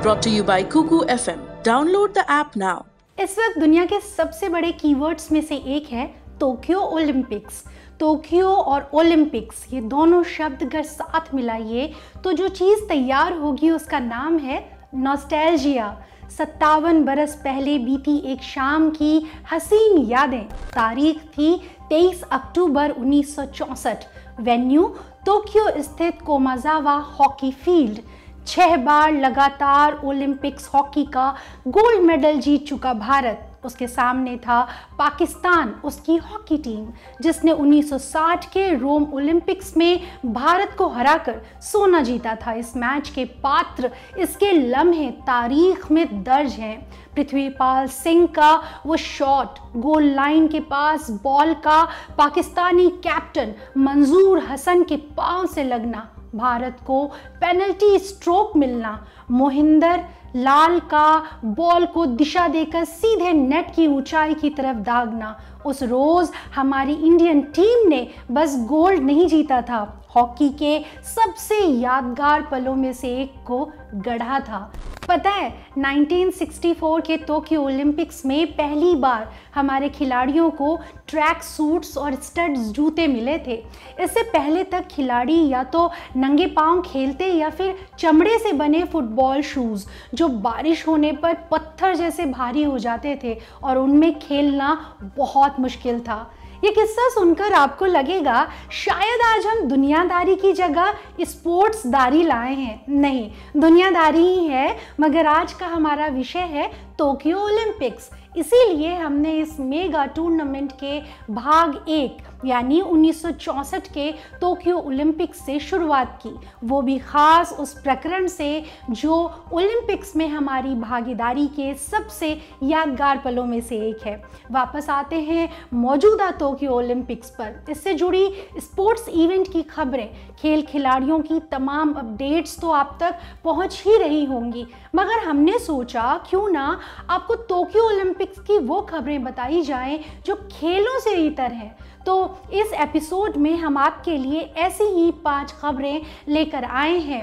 Brought to you by Kuku FM. Download the app now. इस वक्त दुनिया के सबसे बड़े कीवर्ड्स में से एक है टोक्यो ओलंपिक्स। टोक्यो और ओलंपिक्स ये दोनों शब्द अगर साथ मिलाइए तो जो चीज़ तैयार होगी उसका नाम है नॉस्टैल्जिया। 57 बरस पहले बीती एक शाम की हसीन यादें। तारीख थी 23 अक्टूबर 1964। वेन्यू टोक्यो स्थित कोमाजावा हॉकी फील्ड। 6 बार लगातार ओलंपिक्स हॉकी का गोल्ड मेडल जीत चुका भारत, उसके सामने था पाकिस्तान, उसकी हॉकी टीम जिसने 1960 के रोम ओलंपिक्स में भारत को हराकर सोना जीता था। इस मैच के पात्र, इसके लम्हे तारीख में दर्ज हैं। पृथ्वीपाल सिंह का वो शॉट, गोल लाइन के पास बॉल का पाकिस्तानी कैप्टन मंजूर हसन के पांव से लगना, भारत को पेनल्टी स्ट्रोक मिलना, मोहिंदर लाल का बॉल को दिशा देकर सीधे नेट की ऊंचाई की तरफ दागना। उस रोज हमारी इंडियन टीम ने बस गोल्ड नहीं जीता था, हॉकी के सबसे यादगार पलों में से एक को गढ़ा था। पता है 1964 के टोक्यो ओलंपिक्स में पहली बार हमारे खिलाड़ियों को ट्रैक सूट्स और स्टड्स जूते मिले थे। इससे पहले तक खिलाड़ी या तो नंगे पांव खेलते या फिर चमड़े से बने फुटबॉल शूज़ जो बारिश होने पर पत्थर जैसे भारी हो जाते थे और उनमें खेलना बहुत मुश्किल था। ये किस्सा सुनकर आपको लगेगा शायद आज हम दुनियादारी की जगह स्पोर्ट्सदारी लाए हैं। नहीं, दुनियादारी ही है, मगर आज का हमारा विषय है टोक्यो ओलंपिक्स। इसीलिए हमने इस मेगा टूर्नामेंट के भाग 1 यानी 1964 के टोक्यो ओलंपिक्स से शुरुआत की, वो भी ख़ास उस प्रकरण से जो ओलंपिक्स में हमारी भागीदारी के सबसे यादगार पलों में से एक है। वापस आते हैं मौजूदा टोक्यो ओलंपिक्स पर। इससे जुड़ी स्पोर्ट्स इवेंट की खबरें, खेल खिलाड़ियों की तमाम अपडेट्स तो आप तक पहुंच ही रही होंगी, मगर हमने सोचा क्यों ना आपको टोक्यो ओलंपिक्स की वो खबरें बताई जाएं जो खेलों से इतर हैं। तो इस एपिसोड में हम आपके लिए ऐसी ही 5 खबरें लेकर आए हैं।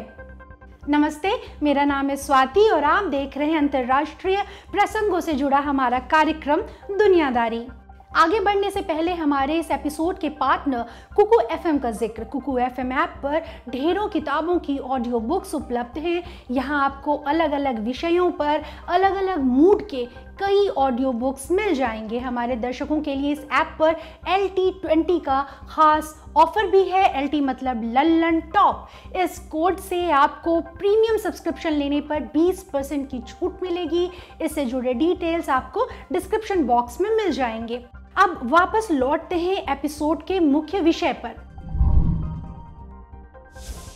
नमस्ते, मेरा नाम है स्वाति और आप देख रहे हैं अंतर्राष्ट्रीय प्रसंगों से जुड़ा हमारा कार्यक्रम दुनियादारी। आगे बढ़ने से पहले हमारे इस एपिसोड के पार्टनर कुकू एफएम का जिक्र। कुकू एफएम ऐप पर ढेरों किताबों की ऑडियो बुक्स उपलब्ध हैं। यहाँ आपको अलग अलग विषयों पर अलग अलग मूड के कई ऑडियो बुक्स मिल जाएंगे। हमारे दर्शकों के लिए इस ऐप पर LT20 का खास ऑफर भी है। LT मतलब लल्लन टॉप। इस कोड से आपको प्रीमियम सब्सक्रिप्शन लेने पर 20% की छूट मिलेगी। इससे जुड़े डिटेल्स आपको डिस्क्रिप्शन बॉक्स में मिल जाएंगे। अब वापस लौटते हैं एपिसोड के मुख्य विषय पर।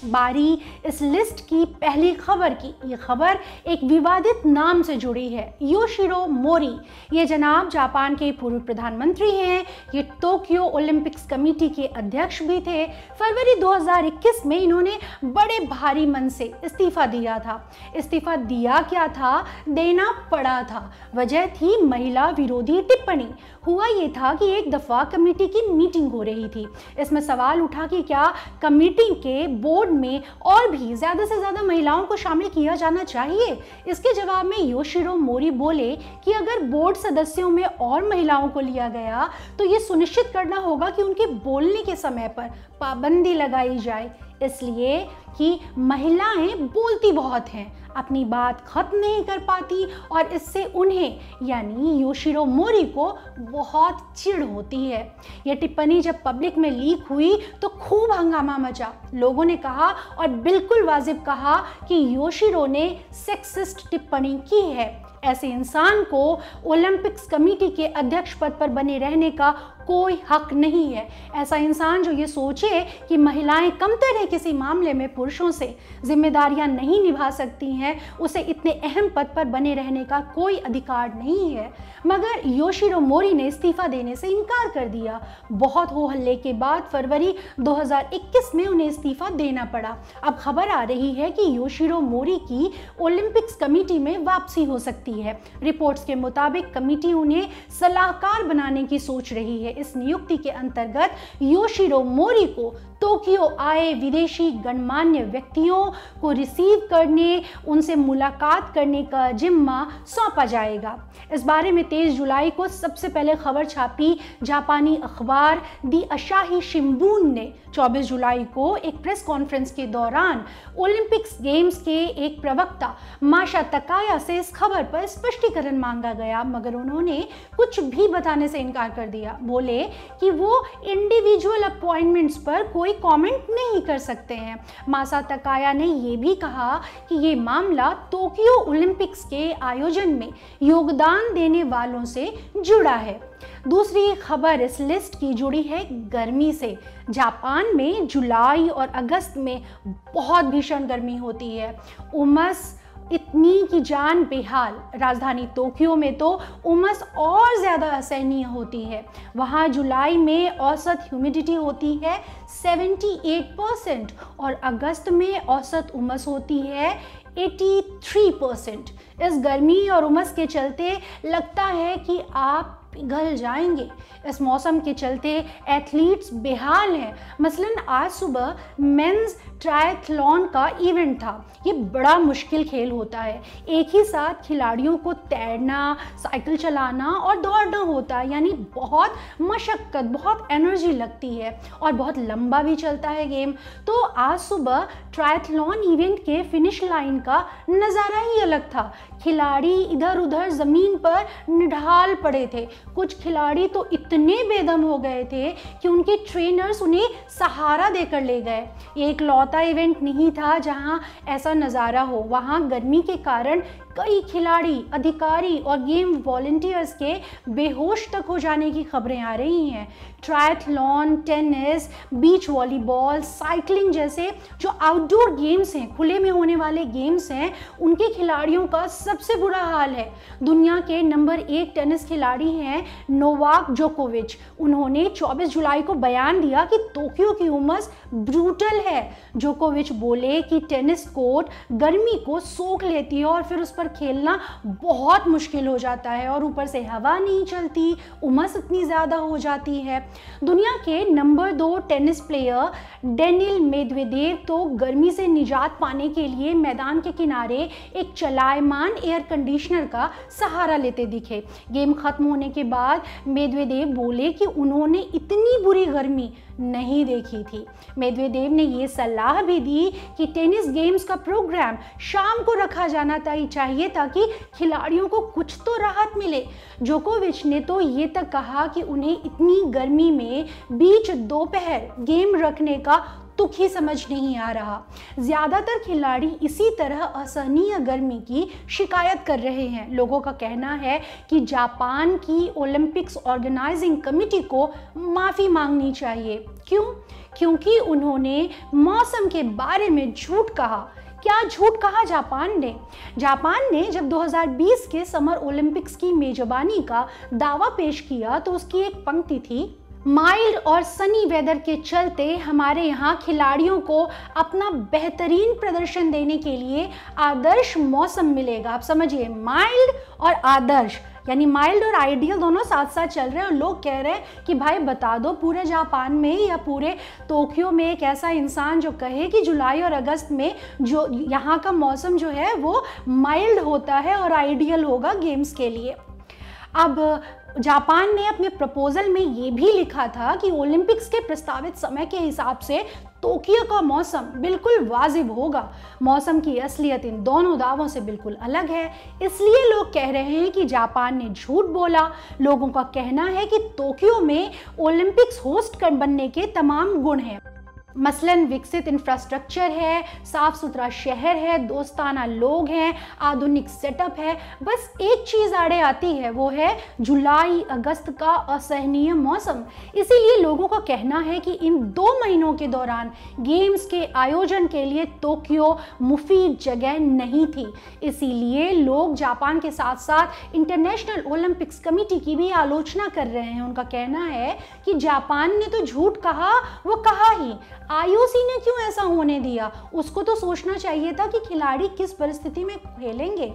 बारी इस लिस्ट की पहली खबर की। ये खबर एक विवादित नाम से जुड़ी है, योशिरो मोरी। ये जनाब जापान के पूर्व प्रधानमंत्री हैं। ये टोक्यो ओलंपिक्स कमेटी के अध्यक्ष भी थे। फरवरी 2021 में इन्होंने बड़े भारी मन से इस्तीफा दिया था। इस्तीफा दिया क्या था, देना पड़ा था। वजह थी महिला विरोधी टिप्पणी। हुआ ये था कि एक दफ़ा कमेटी की मीटिंग हो रही थी। इसमें सवाल उठा कि क्या कमेटी के बोर्ड में और भी ज़्यादा से ज़्यादा महिलाओं को शामिल किया जाना चाहिए। इसके जवाब में योशिरो मोरी बोले कि अगर बोर्ड सदस्यों में और महिलाओं को लिया गया तो ये सुनिश्चित करना होगा कि उनके बोलने के समय पर पाबंदी लगाई जाए, इसलिए कि महिलाएं बोलती बहुत हैं, अपनी बात खत्म नहीं कर पाती और इससे उन्हें यानी योशिरो मोरी को बहुत चिढ़ होती है। यह टिप्पणी जब पब्लिक में लीक हुई तो खूब हंगामा मचा। लोगों ने कहा और बिल्कुल वाजिब कहा कि योशिरो ने सेक्सिस्ट टिप्पणी की है। ऐसे इंसान को ओलंपिक्स कमेटी के अध्यक्ष पद पर बने रहने का कोई हक नहीं है। ऐसा इंसान जो ये सोचे कि महिलाएं कमतर है किसी मामले में पुरुषों से, जिम्मेदारियां नहीं निभा सकती हैं, उसे इतने अहम पद पर बने रहने का कोई अधिकार नहीं है। मगर योशिरो मोरी ने इस्तीफा देने से इनकार कर दिया। बहुत हो हल्ले के बाद फरवरी 2021 में उन्हें इस्तीफा देना पड़ा। अब खबर आ रही है कि योशिरो मोरी की ओलंपिक्स कमेटी में वापसी हो सकती है। रिपोर्ट्स के मुताबिक कमेटी उन्हें सलाहकार बनाने की सोच रही है। इस नियुक्ति के अंतर्गत योशिरो मोरी को टोक्यो आए विदेशी गणमान्य व्यक्तियों को रिसीव करने, उनसे मुलाकात करने का जिम्मा सौंपा जाएगा। इस बारे में 23 जुलाई को सबसे पहले खबर छापी जापानी अखबार दी असाही शिंबुन ने 24 जुलाई को एक प्रेस कॉन्फ्रेंस के दौरान ओलंपिक्स गेम्स के एक प्रवक्ता माशा तकाया से इस खबर पर स्पष्टीकरण मांगा गया, मगर उन्होंने कुछ भी बताने से इनकार कर दिया। बोले कि वो इंडिविजुअल अपॉइंटमेंट्स पर कोई कमेंट नहीं कर सकते हैं। मासा तकाया ने ये भी कहा कि ये मामला टोक्यो ओलंपिक्स के आयोजन में योगदान देने वालों से जुड़ा है। दूसरी खबर इस लिस्ट की जुड़ी है गर्मी से। जापान में जुलाई और अगस्त में बहुत भीषण गर्मी होती है, उमस इतनी कि जान बेहाल। राजधानी टोक्यो में तो उमस और ज़्यादा असहनीय होती है। वहाँ जुलाई में औसत ह्यूमिडिटी होती है 78% और अगस्त में औसत उमस होती है 83%। इस गर्मी और उमस के चलते लगता है कि आप पिघल जाएंगे। इस मौसम के चलते एथलीट्स बेहाल हैं। मसलन आज सुबह मेंस ट्रायथलॉन का इवेंट था। ये बड़ा मुश्किल खेल होता है। एक ही साथ खिलाड़ियों को तैरना, साइकिल चलाना और दौड़ना होता है, यानी बहुत मशक्क़त, बहुत एनर्जी लगती है और बहुत लंबा भी चलता है गेम। तो आज सुबह ट्रायथलॉन इवेंट के फिनिश लाइन का नज़ारा ही अलग था। खिलाड़ी इधर उधर ज़मीन पर निढाल पड़े थे। कुछ खिलाड़ी तो इतने बेदम हो गए थे कि उनके ट्रेनर्स उन्हें सहारा देकर ले गए। ये एक लौता इवेंट नहीं था जहां ऐसा नज़ारा हो। वहां गर्मी के कारण कई खिलाड़ी, अधिकारी और गेम वॉलंटियर्स के बेहोश तक हो जाने की खबरें आ रही हैं। Triathlon, tennis, beach volleyball, cycling जैसे जो आउटडोर गेम्स हैं, खुले में होने वाले गेम्स हैं, उनके खिलाड़ियों का सबसे बुरा हाल है। दुनिया के नंबर 1 टेनिस खिलाड़ी हैं नोवाक जोकोविच। उन्होंने 24 जुलाई को बयान दिया कि टोक्यो की उमस ब्रूटल है। जोकोविच बोले कि टेनिस कोर्ट गर्मी को सोख लेती है और फिर उस पर खेलना बहुत मुश्किल हो जाता है, और ऊपर से हवा नहीं चलती, उमस इतनी ज़्यादा हो जाती है। दुनिया के number 2 tennis player Daniil Medvedev तो गर्मी से निजात पाने के लिए मैदान के किनारे एक चलायमान एयर कंडीशनर का सहारा लेते दिखे। गेम खत्म होने के बाद मेदवेदेव बोले कि उन्होंने इतनी बुरी गर्मी नहीं देखी थी। मेदवेदेव ने ये सलाह भी दी कि टेनिस गेम्स का प्रोग्राम शाम को रखा जाना चाहिए ताकि खिलाड़ियों को कुछ तो राहत मिले। जोकोविच ने तो ये तक कहा कि उन्हें इतनी गर्मी में बीच दोपहर गेम रखने का तुक ही समझ नहीं आ रहा। ज़्यादातर खिलाड़ी इसी तरह असहनीय गर्मी की शिकायत कर रहे हैं। लोगों का कहना है कि जापान की ओलंपिक्स ऑर्गेनाइजिंग कमेटी को माफ़ी मांगनी चाहिए। क्यों? क्योंकि उन्होंने मौसम के बारे में झूठ कहा। क्या झूठ कहा जापान ने? जापान ने जब 2020 के समर ओलंपिक्स की मेजबानी का दावा पेश किया तो उसकी एक पंक्ति थी, माइल्ड और सनी वेदर के चलते हमारे यहाँ खिलाड़ियों को अपना बेहतरीन प्रदर्शन देने के लिए आदर्श मौसम मिलेगा। आप समझिए, माइल्ड और आदर्श, यानी माइल्ड और आइडियल दोनों साथ साथ चल रहे हैं। और लोग कह रहे हैं कि भाई बता दो पूरे जापान में या पूरे टोक्यो में एक ऐसा इंसान जो कहे कि जुलाई और अगस्त में जो यहाँ का मौसम जो है वो माइल्ड होता है और आइडियल होगा गेम्स के लिए। अब जापान ने अपने प्रपोजल में ये भी लिखा था कि ओलंपिक्स के प्रस्तावित समय के हिसाब से टोक्यो का मौसम बिल्कुल वाजिब होगा। मौसम की असलियत इन दोनों दावों से बिल्कुल अलग है। इसलिए लोग कह रहे हैं कि जापान ने झूठ बोला। लोगों का कहना है कि टोक्यो में ओलंपिक्स होस्ट बनने के तमाम गुण हैं। मसलन विकसित इंफ्रास्ट्रक्चर है, साफ सुथरा शहर है, दोस्ताना लोग हैं, आधुनिक सेटअप है। बस एक चीज़ आड़े आती है, वो है जुलाई अगस्त का असहनीय मौसम। इसीलिए लोगों का कहना है कि इन 2 महीनों के दौरान गेम्स के आयोजन के लिए टोक्यो मुफीद जगह नहीं थी। इसीलिए लोग जापान के साथ साथ इंटरनेशनल ओलंपिक्स कमेटी की भी आलोचना कर रहे हैं। उनका कहना है कि जापान ने तो झूठ कहा, वो कहा ही। आईओसी ने क्यों ऐसा होने दिया? उसको तो सोचना चाहिए था कि खिलाड़ी किस परिस्थिति में खेलेंगे।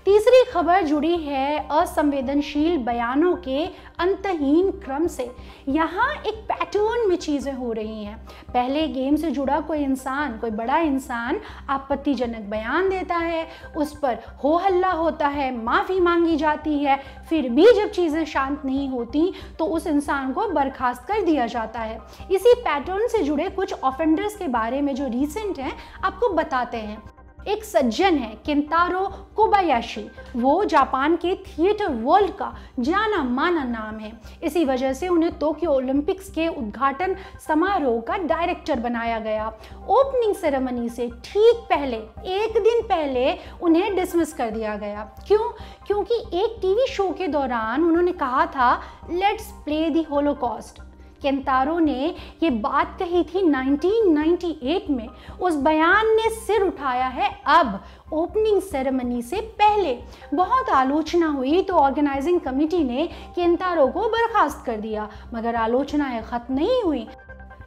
तीसरी खबर जुड़ी है असंवेदनशील बयानों के अंतहीन क्रम से। यहाँ एक पैटर्न में चीजें हो रही हैं। पहले गेम से जुड़ा कोई इंसान, कोई बड़ा इंसान आपत्तिजनक बयान देता है, उस पर हो हल्ला होता है, माफी मांगी जाती है, फिर भी जब चीजें शांत नहीं होती तो उस इंसान को बर्खास्त कर दिया जाता है। इसी पैटर्न से जुड़े कुछ ऑफेंडर्स के बारे में जो रीसेंट हैं आपको बताते हैं। एक सज्जन है केंतारो कोबायाशी, वो जापान के थिएटर वर्ल्ड का जाना माना नाम है। इसी वजह से उन्हें टोक्यो ओलंपिक्स के उद्घाटन समारोह का डायरेक्टर बनाया गया। ओपनिंग सेरेमनी से ठीक पहले, एक दिन पहले उन्हें डिसमिस कर दिया गया। क्यों? क्योंकि एक टीवी शो के दौरान उन्होंने कहा था लेट्स प्ले द होलोकॉस्ट। केंतारो ने ये बात कही थी 1998 में। उस बयान ने सिर उठाया है अब ओपनिंग सेरेमनी से पहले। बहुत आलोचना हुई तो ऑर्गेनाइजिंग कमेटी ने केंतारो को बर्खास्त कर दिया, मगर आलोचनाएं खत्म नहीं हुई।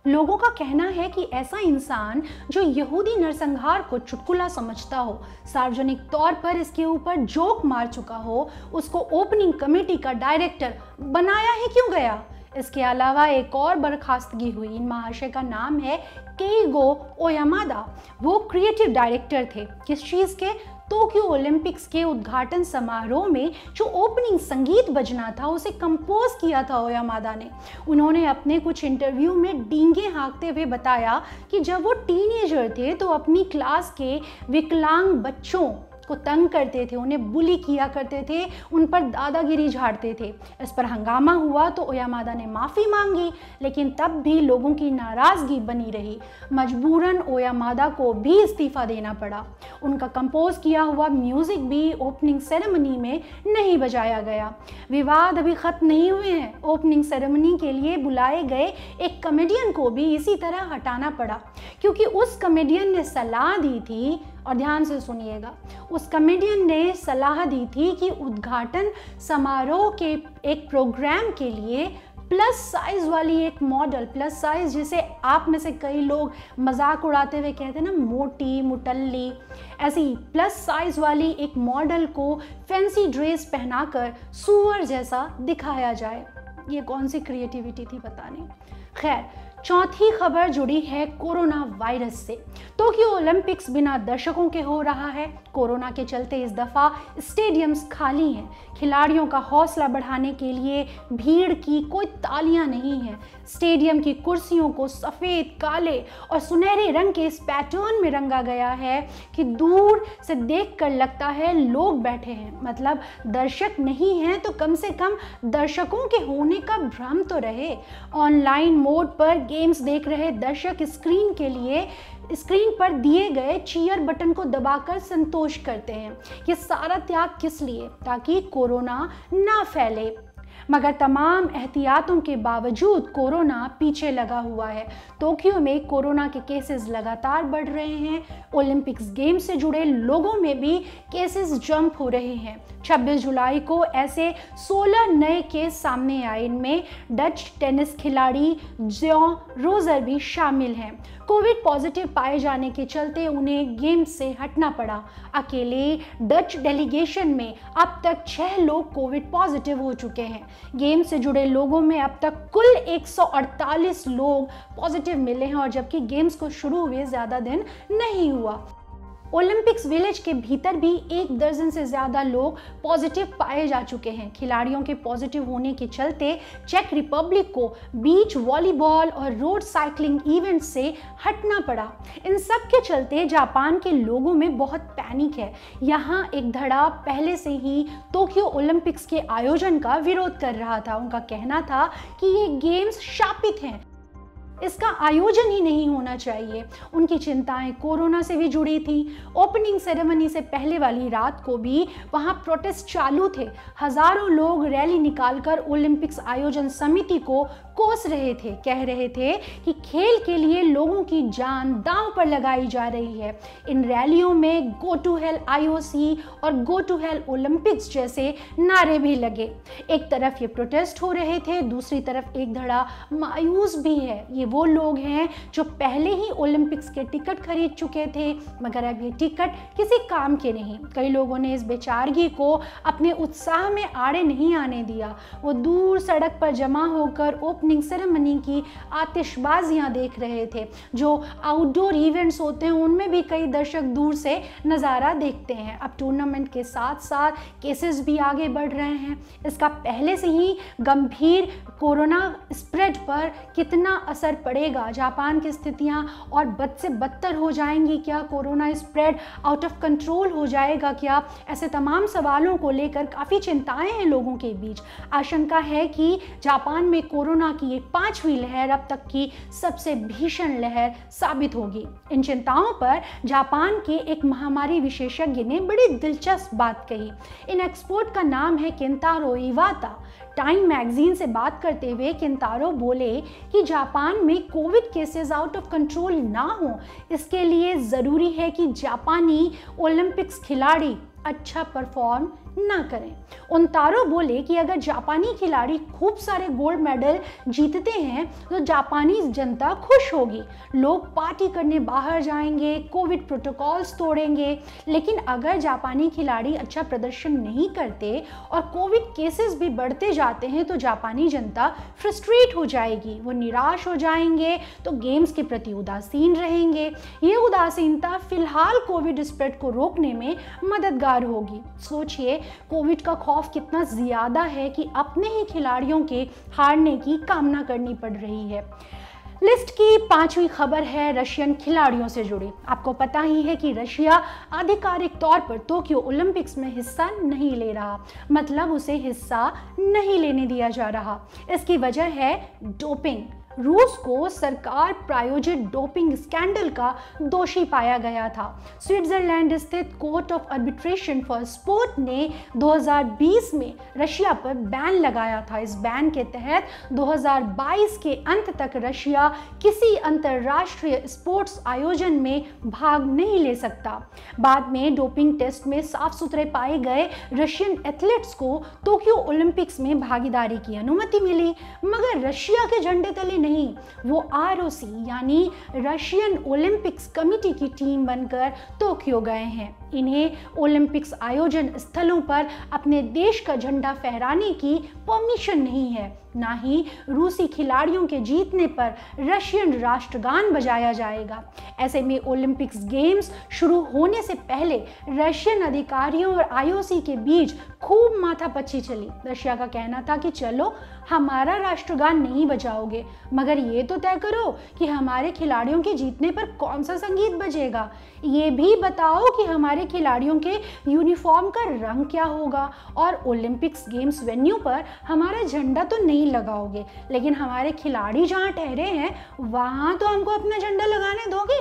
लोगों का कहना है कि ऐसा इंसान जो यहूदी नरसंहार को चुटकुला समझता हो, सार्वजनिक तौर पर इसके ऊपर जोक मार चुका हो, उसको ओपनिंग कमेटी का डायरेक्टर बनाया ही क्यों गया? इसके अलावा एक और बर्खास्तगी हुई। इन महाशय का नाम है केइगो ओयामादा। वो क्रिएटिव डायरेक्टर थे। किस चीज़ के? टोक्यो ओलंपिक्स के उद्घाटन समारोह में जो ओपनिंग संगीत बजना था उसे कंपोज किया था ओयामादा ने। उन्होंने अपने कुछ इंटरव्यू में डींगे हाँकते हुए बताया कि जब वो टीनेजर थे तो अपनी क्लास के विकलांग बच्चों को तंग करते थे, उन्हें बुली किया करते थे, उन पर दादागिरी झाड़ते थे। इस पर हंगामा हुआ तो ओयामादा ने माफ़ी मांगी, लेकिन तब भी लोगों की नाराज़गी बनी रही। मजबूरन ओयामादा को भी इस्तीफ़ा देना पड़ा। उनका कंपोज किया हुआ म्यूज़िक भी ओपनिंग सेरेमनी में नहीं बजाया गया। विवाद अभी ख़त्म नहीं हुए हैं। ओपनिंग सेरेमनी के लिए बुलाए गए एक कॉमेडियन को भी इसी तरह हटाना पड़ा, क्योंकि उस कॉमेडियन ने सलाह दी थी, और ध्यान से सुनिएगा, उस कॉमेडियन ने सलाह दी थी कि उद्घाटन समारोह के एक प्रोग्राम के लिए प्लस साइज वाली एक मॉडल, प्लस साइज जिसे आप में से कई लोग मजाक उड़ाते हुए कहते हैं ना मोटी मुटल्ली, ऐसी प्लस साइज वाली एक मॉडल को फैंसी ड्रेस पहनाकर सुअर जैसा दिखाया जाए। ये कौन सी क्रिएटिविटी थी पता नहीं। खैर, चौथी खबर जुड़ी है कोरोना वायरस से। टोक्यो ओलंपिक्स बिना दर्शकों के हो रहा है। कोरोना के चलते इस दफ़ा स्टेडियम्स खाली हैं। खिलाड़ियों का हौसला बढ़ाने के लिए भीड़ की कोई तालियां नहीं है। स्टेडियम की कुर्सियों को सफ़ेद, काले और सुनहरे रंग के इस पैटर्न में रंगा गया है कि दूर से देखकर लगता है लोग बैठे हैं। मतलब दर्शक नहीं हैं तो कम से कम दर्शकों के होने का भ्रम तो रहे। ऑनलाइन मोड पर गेम्स देख रहे दर्शक स्क्रीन पर दिए गए चीयर बटन को दबाकर संतोष करते हैं। ये सारा त्याग किस लिए? ताकि कोरोना ना फैले। मगर तमाम एहतियातों के बावजूद कोरोना पीछे लगा हुआ है। टोक्यो में कोरोना के केसेस लगातार बढ़ रहे हैं। ओलंपिक्स गेम से जुड़े लोगों में भी केसेस जंप हो रहे हैं। 26 जुलाई को ऐसे 16 नए केस सामने आए। इनमें डच टेनिस खिलाड़ी जॉन रोजर भी शामिल हैं। कोविड पॉजिटिव पाए जाने के चलते उन्हें गेम से हटना पड़ा। अकेले डच डेलीगेशन में अब तक 6 लोग कोविड पॉजिटिव हो चुके हैं। गेम से जुड़े लोगों में अब तक कुल 148 लोग पॉजिटिव मिले हैं, और जबकि गेम्स को शुरू हुए ज़्यादा दिन नहीं हुआ। ओलंपिक्स विलेज के भीतर भी 1 दर्जन से ज़्यादा लोग पॉजिटिव पाए जा चुके हैं। खिलाड़ियों के पॉजिटिव होने के चलते चेक रिपब्लिक को बीच वॉलीबॉल और रोड साइकिलिंग इवेंट से हटना पड़ा। इन सब के चलते जापान के लोगों में बहुत पैनिक है। यहाँ एक धड़ा पहले से ही टोक्यो ओलंपिक्स के आयोजन का विरोध कर रहा था। उनका कहना था कि ये गेम्स शापित हैं, इसका आयोजन ही नहीं होना चाहिए। उनकी चिंताएं कोरोना से भी जुड़ी थी। ओपनिंग सेरेमनी से पहले वाली रात को भी वहां प्रोटेस्ट चालू थे। हजारों लोग रैली निकालकर ओलंपिक्स आयोजन समिति को कोस रहे थे, कह रहे थे कि खेल के लिए लोगों की जान दांव पर लगाई जा रही है। इन रैलियों में गो टू हेल आईओसी और गो टू हेल ओलंपिक्स जैसे नारे भी लगे। एक तरफ ये प्रोटेस्ट हो रहे थे, दूसरी तरफ एक धड़ा मायूस भी है। ये वो लोग हैं जो पहले ही ओलंपिक्स के टिकट खरीद चुके थे, मगर अब ये टिकट किसी काम के नहीं। कई लोगों ने इस बेचारगी को अपने उत्साह में आड़े नहीं आने दिया। वो दूर सड़क पर जमा होकर ओपनिंग सेरेमनी की आतिशबाजियां देख रहे थे। जो आउटडोर इवेंट्स होते हैं उनमें भी कई दर्शक दूर से नज़ारा देखते हैं। अब टूर्नामेंट के साथ साथ केसेस भी आगे बढ़ रहे हैं। इसका पहले से ही गंभीर कोरोना स्प्रेड पर कितना असर पड़ेगा, जापान की स्थितियां और बद से बदतर हो जाएंगी क्या, corona spread out of control हो जाएगा क्या, ऐसे तमाम सवालों को लेकर काफ़ी चिंताएं हैं लोगों के बीच। आशंका है कि जापान में कोरोना की एक 5वीं लहर अब तक की सबसे भीषण लहर साबित होगी। इन चिंताओं पर जापान के एक महामारी विशेषज्ञ ने बड़ी दिलचस्प बात कही। इन एक्सपर्ट का नाम है केंतारो इवाता। टाइम मैगजीन से बात करते हुए केंतारो बोले कि जापान में Covid cases out of control ना हो, इसके लिए ज़रूरी है कि जापानी ओलंपिक्स खिलाड़ी अच्छा परफॉर्म ना करें। उनतारो बोले कि अगर जापानी खिलाड़ी खूब सारे गोल्ड मेडल जीतते हैं तो जापानी जनता खुश होगी, लोग पार्टी करने बाहर जाएंगे, कोविड प्रोटोकॉल्स तोड़ेंगे। लेकिन अगर जापानी खिलाड़ी अच्छा प्रदर्शन नहीं करते और कोविड केसेस भी बढ़ते जाते हैं तो जापानी जनता फ्रस्ट्रेट हो जाएगी, वो निराश हो जाएंगे, तो गेम्स के प्रति उदासीन रहेंगे। ये उदासीनता फिलहाल कोविड स्प्रेड को रोकने में मददगार होगी। सोचिए कोविड का खौफ कितना ज्यादा है कि अपने ही खिलाड़ियों के हारने की कामना करनी पड़ रही है। लिस्ट की 5वीं खबर है रशियन खिलाड़ियों से जुड़ी। आपको पता ही है कि रशिया आधिकारिक तौर पर टोक्यो ओलंपिक्स में हिस्सा नहीं ले रहा, मतलब उसे हिस्सा नहीं लेने दिया जा रहा। इसकी वजह है डोपिंग। रूस को सरकार प्रायोजित डोपिंग स्कैंडल का दोषी पाया गया था। स्विट्जरलैंड स्थित court of arbitration for sport ने 2020 में रशिया पर बैन लगाया था। इस बैन के तहत 2022 के अंत तक रशिया किसी अंतर्राष्ट्रीय स्पोर्ट्स आयोजन में भाग नहीं ले सकता। बाद में डोपिंग टेस्ट में साफ सुथरे पाए गए रशियन एथलीट्स को टोक्यो ओलंपिक्स में भागीदारी की अनुमति मिली, मगर रशिया के झंडे तले नहीं, वो आरओसी यानी रशियन ओलंपिक्स कमेटी की टीम बनकर टोक्यो गए हैं। इन्हें ओलंपिक्स आयोजन स्थलों पर अपने देश का झंडा फहराने की परमिशन नहीं है, ना ही रूसी खिलाड़ियों के जीतने पर रशियन राष्ट्रगान बजाया जाएगा। ऐसे में ओलंपिक्स गेम्स शुरू होने से पहले रशियन अधिकारियों और आईओसी के बीच खूब माथापच्ची चली। रशिया का कहना था कि चलो हमारा राष्ट्रगान नहीं बजाओगे, मगर ये तो तय करो कि हमारे खिलाड़ियों के जीतने पर कौन सा संगीत बजेगा, ये भी बताओ कि हमारे खिलाड़ियों के यूनिफॉर्म का रंग क्या होगा, और ओलंपिक्स गेम्स वेन्यू पर हमारा झंडा तो नहीं लगाओगे, लेकिन हमारे खिलाड़ी जहाँ ठहरे हैं वहाँ तो हमको अपना झंडा लगाने दोगे।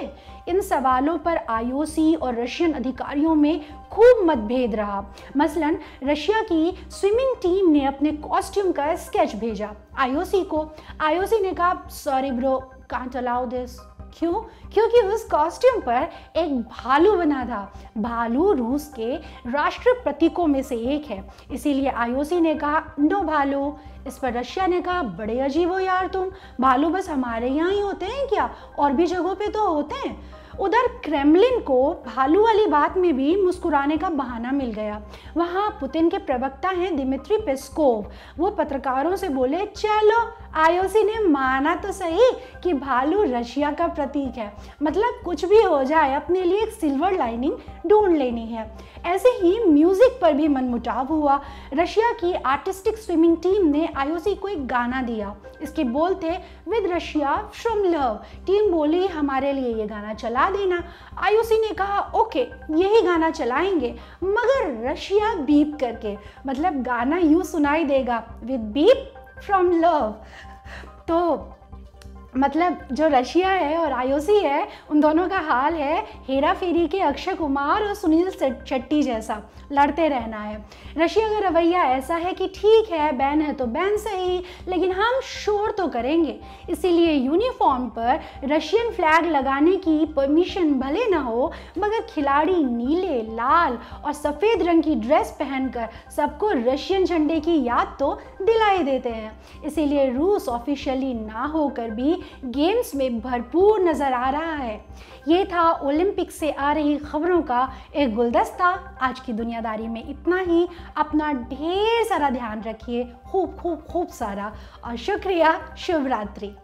इन सवालों पर आईओसी और रशियन अधिकारियों में खूब मतभेद रहा। मसलन रशिया की स्विमिंग टीम ने अपने कॉस्ट्यूम का स्केच भेजा आईओसी को। आईओसी ने कहा sorry bro, can't allow this. क्यों? क्योंकि उस कॉस्ट्यूम पर एक भालू बना था। भालू रूस के राष्ट्र प्रतीकों में से एक है, इसीलिए आईओसी ने कहा नो भालू। इस पर रशिया ने कहा बड़े अजीब हो यार तुम, भालू बस हमारे यहाँ ही होते हैं क्या, और भी जगहों पे तो होते हैं। उधर क्रेमलिन को भालू वाली बात में भी मुस्कुराने का बहाना मिल गया। वहाँ पुतिन के प्रवक्ता हैं दिमित्री पेस्कोव, वो पत्रकारों से बोले चलो आईओसी ने माना तो सही कि भालू रशिया का प्रतीक है, मतलब कुछ भी हो जाए अपने लिए एक सिल्वर लाइनिंग ढूंढ लेनी है। ऐसे ही म्यूजिक पर भी मनमुटाव हुआ। रशिया की आर्टिस्टिक स्विमिंग टीम ने आईओसी को एक गाना दिया, इसके बोल थे with Russia from love. Team बोली हमारे लिए ये गाना चला देना। आईओसी ने कहा ओके यही गाना चलाएंगे, मगर रशिया बीप करके, मतलब गाना यूं सुनाई देगा विद बीप फ्रॉम लव। तो मतलब जो रशिया है और आईओसी है, उन दोनों का हाल है हेरा फेरी के अक्षय कुमार और सुनील शेट्टी जैसा, लड़ते रहना है। रशिया का रवैया ऐसा है कि ठीक है बैन है तो बैन सही, लेकिन हम शोर तो करेंगे। इसीलिए यूनिफॉर्म पर रशियन फ्लैग लगाने की परमिशन भले ना हो, मगर खिलाड़ी नीले, लाल और सफ़ेद रंग की ड्रेस पहनकर सबको रशियन झंडे की याद तो दिलाई देते हैं। इसीलिए रूस ऑफिशियली ना होकर भी गेम्स में भरपूर नज़र आ रहा है। ये था ओलंपिक से आ रही खबरों का एक गुलदस्ता। आज की दुनियादारी में इतना ही। अपना ढेर सारा ध्यान रखिए, खूब खूब खूब सारा, और शुक्रिया। शुभ रात्रि।